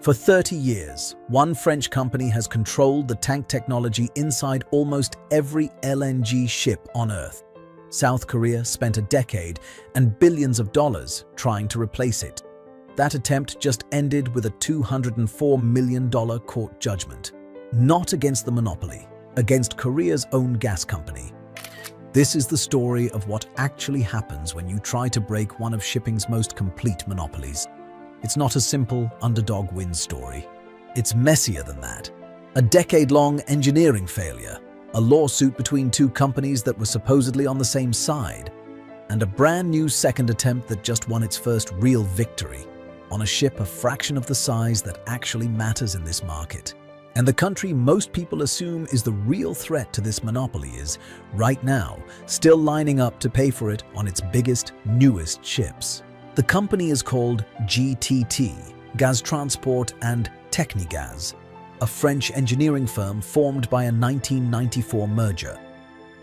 For 30 years, one French company has controlled the tank technology inside almost every LNG ship on Earth. South Korea spent a decade and billions of dollars trying to replace it. That attempt just ended with a $204 million court judgment. Not against the monopoly, against Korea's own gas company. This is the story of what actually happens when you try to break one of shipping's most complete monopolies. It's not a simple underdog wins story. It's messier than that. A decade-long engineering failure, a lawsuit between two companies that were supposedly on the same side, and a brand new second attempt that just won its first real victory on a ship a fraction of the size that actually matters in this market. And the country most people assume is the real threat to this monopoly is, right now, still lining up to pay for it on its biggest, newest ships. The company is called GTT, Gaz Transport and Technigaz, a French engineering firm formed by a 1994 merger.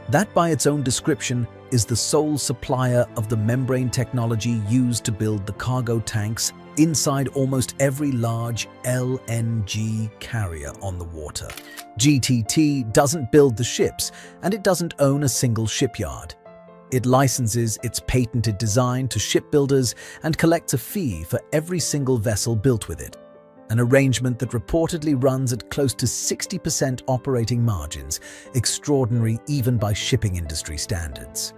That, by its own description, is the sole supplier of the membrane technology used to build the cargo tanks inside almost every large LNG carrier on the water. GTT doesn't build the ships, and it doesn't own a single shipyard. It licenses its patented design to shipbuilders and collects a fee for every single vessel built with it, an arrangement that reportedly runs at close to 60% operating margins, extraordinary even by shipping industry standards.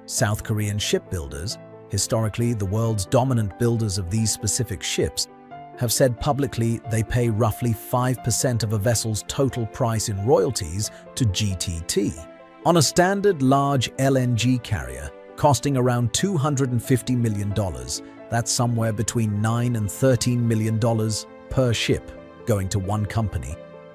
South Korean shipbuilders, historically the world's dominant builders of these specific ships, have said publicly they pay roughly 5% of a vessel's total price in royalties to GTT. On a standard large LNG carrier, costing around $250 million, that's somewhere between $9 and $13 million per ship going to one company.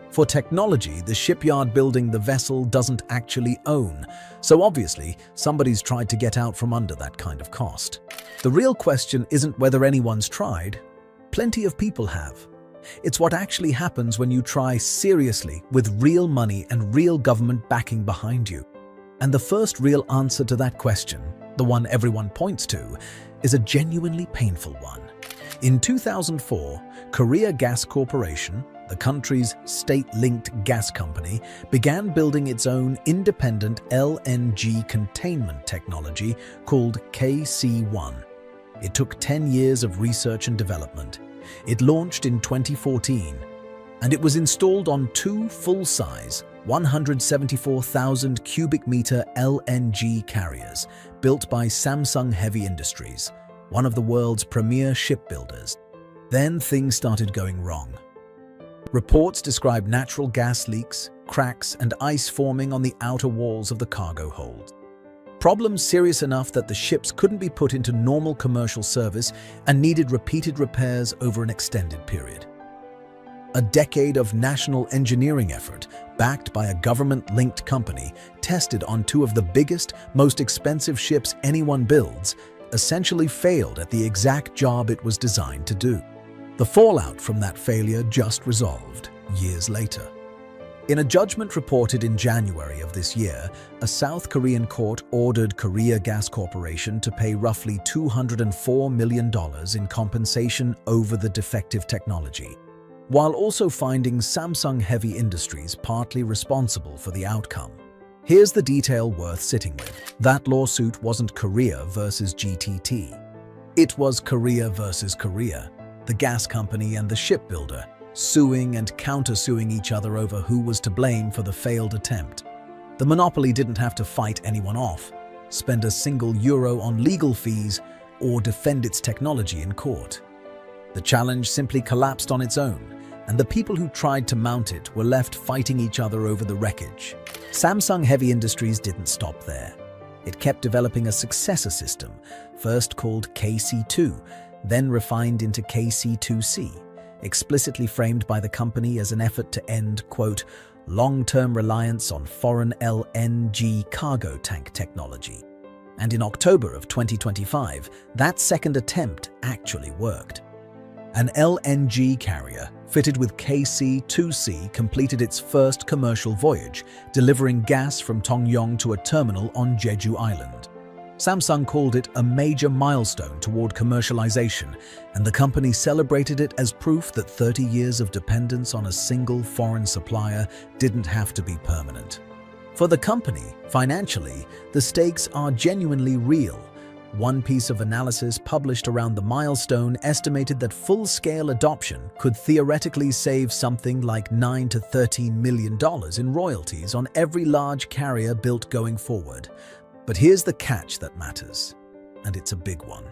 For technology, the shipyard building the vessel doesn't actually own, so obviously somebody's tried to get out from under that kind of cost. The real question isn't whether anyone's tried. Plenty of people have. It's what actually happens when you try seriously with real money and real government backing behind you. And the first real answer to that question, the one everyone points to, is a genuinely painful one. In 2004, Korea Gas Corporation, the country's state-linked gas company, began building its own independent LNG containment technology called KC-1. It took 10 years of research and development. It launched in 2014, and it was installed on two full-size, 174,000 cubic meter LNG carriers built by Samsung Heavy Industries, one of the world's premier shipbuilders. Then things started going wrong. Reports describe natural gas leaks, cracks, and ice forming on the outer walls of the cargo hold. Problems serious enough that the ships couldn't be put into normal commercial service and needed repeated repairs over an extended period. A decade of national engineering effort, backed by a government-linked company, tested on two of the biggest, most expensive ships anyone builds, essentially failed at the exact job it was designed to do. The fallout from that failure just resolved years later. In a judgment reported in January of this year, a South Korean court ordered Korea Gas Corporation to pay roughly $204 million in compensation over the defective technology, while also finding Samsung Heavy Industries partly responsible for the outcome. Here's the detail worth sitting with. That lawsuit wasn't Korea versus GTT. It was Korea versus Korea, the gas company and the shipbuilder, suing and countersuing each other over who was to blame for the failed attempt. The monopoly didn't have to fight anyone off, spend a single euro on legal fees, or defend its technology in court. The challenge simply collapsed on its own, and the people who tried to mount it were left fighting each other over the wreckage. Samsung Heavy Industries didn't stop there. It kept developing a successor system, first called KC-2, then refined into KC-2C, explicitly framed by the company as an effort to end, quote, long-term reliance on foreign LNG cargo tank technology. And in October of 2025, that second attempt actually worked. An LNG carrier fitted with KC-2C completed its first commercial voyage, delivering gas from Tongyong to a terminal on Jeju Island. Samsung called it a major milestone toward commercialization, and the company celebrated it as proof that 30 years of dependence on a single foreign supplier didn't have to be permanent. For the company, financially, the stakes are genuinely real. One piece of analysis published around the milestone estimated that full-scale adoption could theoretically save something like $9 to $13 million in royalties on every large carrier built going forward. But here's the catch that matters, and it's a big one.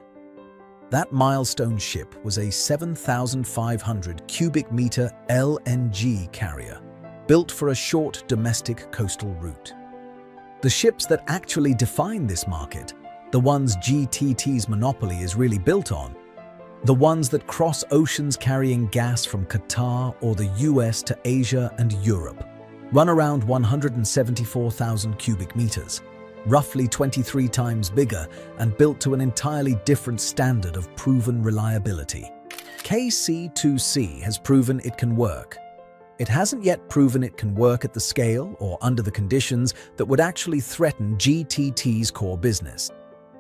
That milestone ship was a 7,500 cubic meter LNG carrier, built for a short domestic coastal route. The ships that actually define this market, the ones GTT's monopoly is really built on, the ones that cross oceans carrying gas from Qatar or the US to Asia and Europe, run around 174,000 cubic meters, roughly 23 times bigger and built to an entirely different standard of proven reliability. KC2C has proven it can work. It hasn't yet proven it can work at the scale or under the conditions that would actually threaten GTT's core business.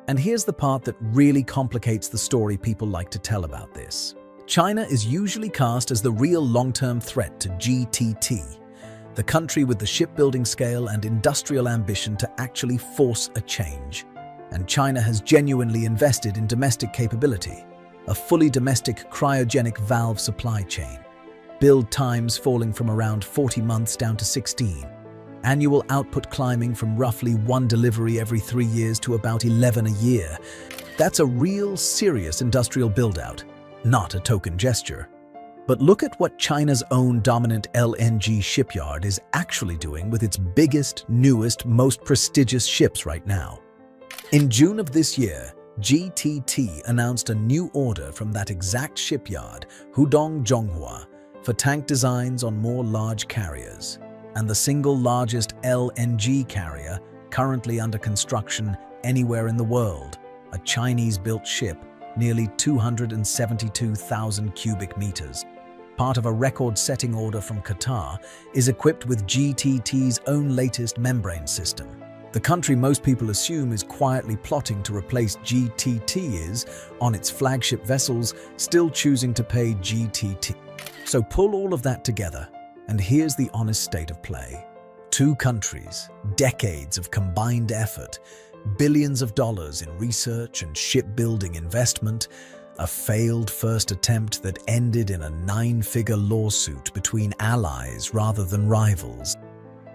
And here's the part that really complicates the story people like to tell about this. China is usually cast as the real long-term threat to GTT, the country with the shipbuilding scale and industrial ambition to actually force a change. And China has genuinely invested in domestic capability, a fully domestic cryogenic valve supply chain, build times falling from around 40 months down to 16, annual output climbing from roughly 1 delivery every 3 years to about 11 a year. That's a real serious industrial build-out, not a token gesture. But look at what China's own dominant LNG shipyard is actually doing with its biggest, newest, most prestigious ships right now. In June of this year, GTT announced a new order from that exact shipyard, Hudong Zhonghua, for tank designs on more large carriers, and the single largest LNG carrier currently under construction anywhere in the world, a Chinese-built ship, nearly 272,000 cubic meters. Part of a record-setting order from Qatar, is equipped with GTT's own latest membrane system. The country most people assume is quietly plotting to replace GTT is, on its flagship vessels, still choosing to pay GTT. So pull all of that together, and here's the honest state of play. Two countries, decades of combined effort, billions of dollars in research and shipbuilding investment, a failed first attempt that ended in a 9-figure lawsuit between allies rather than rivals,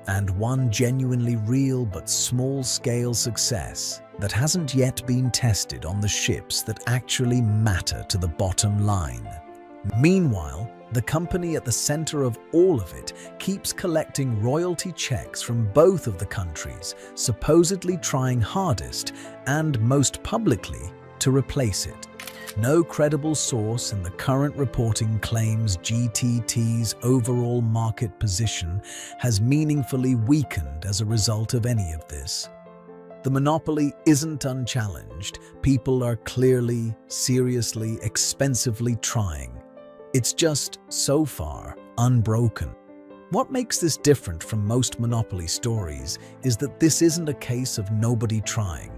and one genuinely real but small-scale success that hasn't yet been tested on the ships that actually matter to the bottom line. Meanwhile, the company at the center of all of it keeps collecting royalty checks from both of the countries, supposedly trying hardest and most publicly to replace it. No credible source in the current reporting claims GTT's overall market position has meaningfully weakened as a result of any of this. The monopoly isn't unchallenged. People are clearly, seriously, expensively trying. It's just, so far, unbroken. What makes this different from most monopoly stories is that this isn't a case of nobody trying.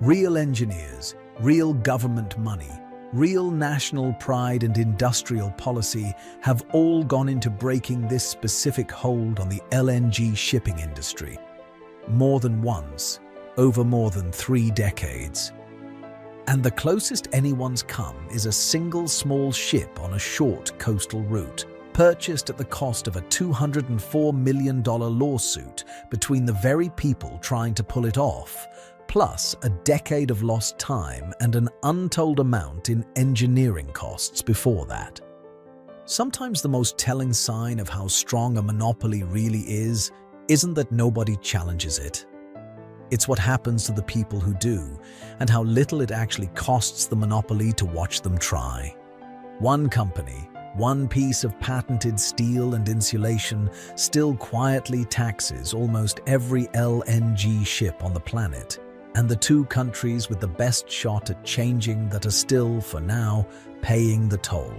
Real engineers, real government money, real national pride and industrial policy have all gone into breaking this specific hold on the LNG shipping industry. More than once, over more than 3 decades. And the closest anyone's come is a single small ship on a short coastal route, purchased at the cost of a $204 million lawsuit between the very people trying to pull it off, plus a decade of lost time and an untold amount in engineering costs before that. Sometimes the most telling sign of how strong a monopoly really isn't that nobody challenges it. It's what happens to the people who do, and how little it actually costs the monopoly to watch them try. One company, one piece of patented steel and insulation still quietly taxes almost every LNG ship on the planet, and the two countries with the best shot at changing that are still, for now, paying the toll.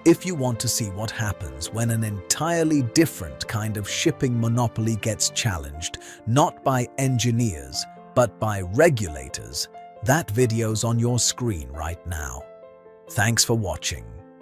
If you want to see what happens when an entirely different kind of shipping monopoly gets challenged, not by engineers, but by regulators. That video's on your screen right now. Thanks for watching.